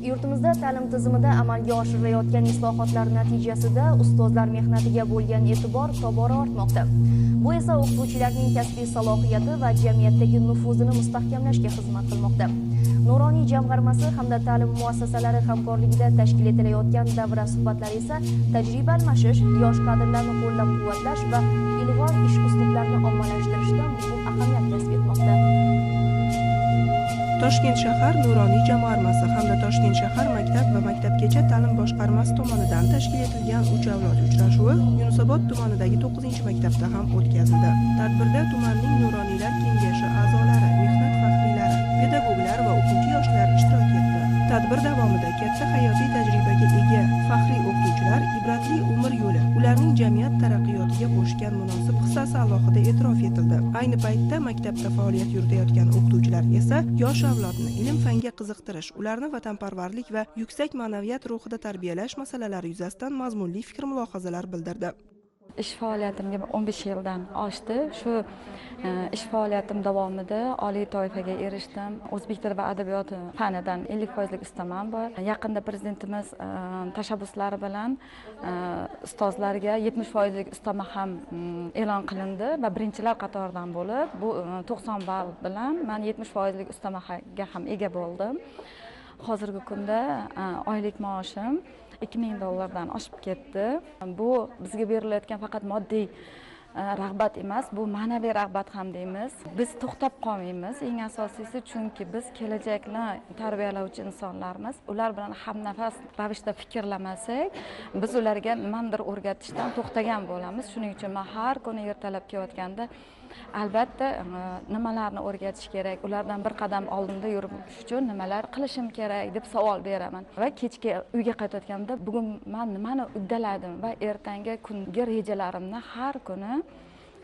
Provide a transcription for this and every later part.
Yurtimizda ta'lim tizimida amalga oshirilayotgan islohotlar natijasida ustozlar mehnatiga bo'lgan e'tibor tobora ortmoqda. Bu esa o'qituvchilarning kasbiy salohiyati va jamiyatdagi nufuzini mustahkamlashga xizmat qilmoqda. Nuroniy jamg'armasi hamda ta'lim muassasalari hamkorligida tashkil etilayotgan davra suhbatlari esa tajriba almashish, yosh kadrlarni qo'llab-quvvatlash va ilg'or ish uslublarini ommalashtirishda muhim ahamiyat kasb etmoqda. Toshkent shahar Nuroniy jamg'armasi hamda Toshkent shahar maktab va maktabgacha ta'lim boshqarmasi tomonidan tashkil etilgan uch avlod uchrashuvi Yunusobod tumanidagi 9-maktabda ham o'tkazildi. Tadbirda tumanning Nuroniylar kengashi a'zolari, mehnat faxriylari, pedagoglar va o'quvchi yoshlar ishtirok etdi. Tadbir davomida katta hayotiy tajribaga ega faxriy o'qituvchilar ibratli umr yo'li, ularning jamiyat taraqqiyotiga qo'shgan munosib hissasi alohida e'tirof etildi. Ayni paytda maktabda faoliyat yuritayotgan o'qituvchilar esa yosh avlodni ilm-fanga qiziqtirish, ularni vatanparvarlik va yuksak ma'naviyat ruhida tarbiyalash masalalari yuzasidan mazmunli fikr-mulohazalar bildirdi. Ish faoliyatimga 15 yildan oshdi. Shu ish faoliyatim davomida oliy toifaga erishdim. O'zbek tili va adabiyoti fanidan 50% ustaman bor. Yaqinda prezidentimiz tashabbuslari bilan ustozlarga 70% ustama ham e'lon qilindi va birinchilar qatoridan bo'lib, bu 90 ball bilan men 70% ustamaga ham ega bo'ldim. Hozirgi kunda oylik maoshim $2000 oshib ketdi. Bu bizga berilayotgan faqat moddiy rag'bat emas, bu ma'naviy rag'bat ham deymiz. Biz to'xtab qolmaymiz. Eng asosiysi, chunki biz kelajakni tarbiyalovchi insonlarmiz. Ular bilan hamnafas ravishda fikrlamasak, biz ularga nimadir o'rgatishdan to'xtagan bo'lamiz. Shuning uchun men har kuni ertalab kelayotganda albatta nimalarni o'rgatish kerak, ulardan bir qadam oldinda yurish uchun nimalar qilishim kerak deb savol beraman. Va kechga uyga qaytayotganda bugun men nimani uddaladim va ertangi kungi rejalarimni har kuni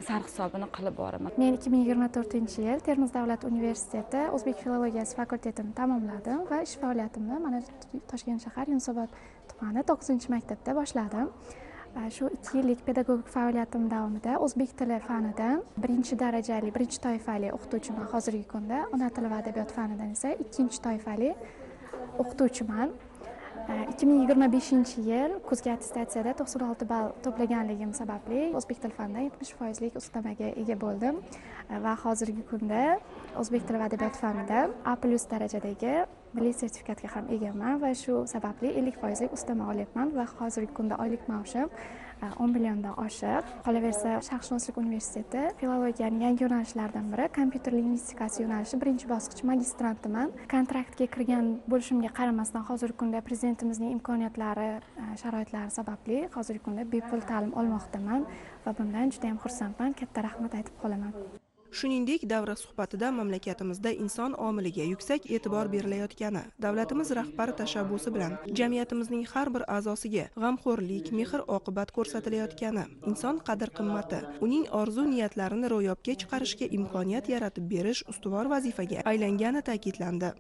sarhisobini qilib boraman. Men 2024-yil Termiz davlat universiteti o'zbek filologiyasi fakultetini tamomladim va ish faoliyatimni mana Toshkent shahar Yunusobod tumani 9-maktabda boshladim. Shu 2 yillik pedagogik faoliyatim davomida o'zbek tili fanidan birinchi darajali, birinchi toifali o'qituvchiman hozirgi kunda. Ona tili va adabiyot fanidan esa ikkinchi toifali o'qituvchiman. 2025-yil kuzgi attestatsiyada 96 ball to'plaganligim sababli o'zbek tili fanidan 70% ustamaga ega bo'ldim va hozirgi kunda o'zbek tili va adabiyot fanidan A+ darajadagi milliy sertifikatga ham egaman va shu sababli 50% ustama olyapman va hozirgi kunda oylik maoshim 10 milliondan oshiq. Qolaversa, Sharqshunoslik universiteti filologiyaning yangi yo'nalishlaridan biri kompyuter lingvistikasi yo'nalishi birinchi bosqich magistrantiman. Kontraktga kirgan bo'lishimga qaramasdan hozirgi kunda prezidentimizning imkoniyatlari, sharoitlari sababli hozirgi kunda bepul ta'lim olmoqdaman va bundan juda ham xursandman. Katta rahmat aytib qolaman. Shuningdek, davra suhbatida mamlakatimizda inson omiliga yuksak e'tibor berilayotgani, davlatimiz rahbari tashabbusi bilan jamiyatimizning har bir a'zosiga g'amxo'rlik, mehr-oqibat ko'rsatilayotgani, inson qadr-qimmati, uning orzu-niyatlarini ro'yobga chiqarishga imkoniyat yaratib berish ustuvor vazifaga aylangani ta'kidlandi.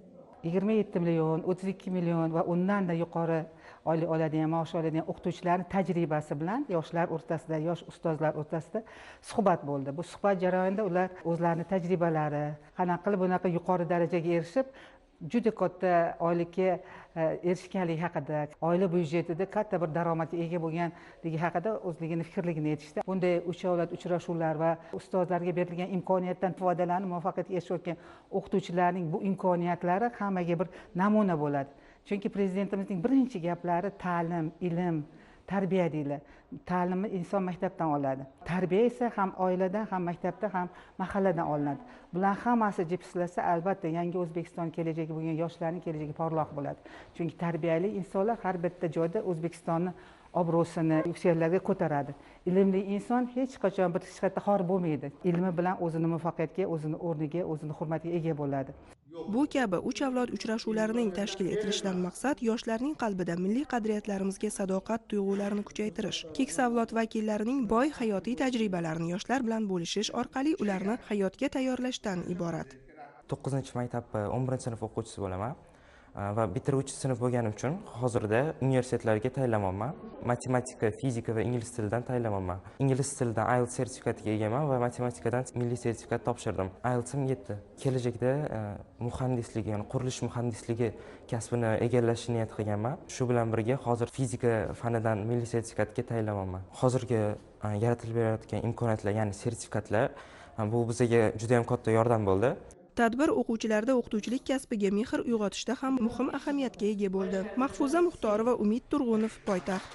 27 million, 32 million va undan-da yuqori oylik oladigan, maosh oladigan o'qituvchilarning tajribasi bilan yoshlar o'rtasida, yosh ustozlar o'rtasida suhbat bo'ldi. Bu suhbat jarayonida ular o'zlarining tajribalari, qanaqa qilib bunaqa yuqori darajaga erishib, juda katta oylikka erishganligi haqida, oila byudjetida katta bir daromadga ega bo'lganligi haqida o'zligini fikrligini aytishdi. Bunday uch avlod uchrashuvlar va ustozlarga berilgan imkoniyatdan foydalanib muvaffaqiyatga erishayotgan o'qituvchilarning bu imkoniyatlari hammaga bir namuna bo'ladi. Chunki prezidentimizning birinchi gaplari ta'lim, ilm, tarbiya deydi. Ta'limni inson maktabdan oladi. Tarbiya esa ham oiladan, ham maktabdan, ham mahalladan olinadi. Bular hammasi jipslasa, albatta yangi O'zbekiston kelajagi bo'lgan yoshlarning kelajagi porloq bo'ladi. Chunki tarbiyali insonlar har bitta joyda O'zbekistonni obro'sini yuksaklarga ko'taradi. Ilmli inson hech qachon bir jihatda xor bo'lmaydi. Ilmi bilan o'zini muvaffaqiyatga, o'zini o'rniga, o'zini hurmatiga ega bo'ladi. Bu kabi uch avlod uchrashuvlarining tashkil etilishidan maqsad yoshlarning qalbida milliy qadriyatlarimizga sadoqat tuyg'ularini kuchaytirish, keksa avlod vakillarining boy hayotiy tajribalarini yoshlar bilan bo'lishish orqali ularni hayotga tayyorlashdan iborat. 9-maktab 11-sinf o'quvchisi bo'laman. va bitiruvchi sinf bo'lganim uchun hozirda universitetlarga tayyorlanmoqman. Matematika, fizika va ingliz tilidan tayyorlanmoqman. Ingliz tilidan IELTS sertifikatiga egaman va matematikadan milliy sertifikat topshirdim. IELTSim 7. Kelajakda muhandislik, ya'ni qurilish muhandisligi kasbini egallashni niyat qilganman. Shu bilan birga hozir fizika fanidan milliy sertifikatga tayyorlanmoqman. Hozirgi yaratilib berayotgan imkoniyatlar, ya'ni sertifikatlar bu bizga juda ham katta yordam bo'ldi. Tadbir o'quvchilarda o'qituvchilik kasbiga mehr uyg'otishda ham muhim ahamiyatga ega bo'ldi. Mahfuza Muxtorova, Umid Turg'unov, Poytaxt.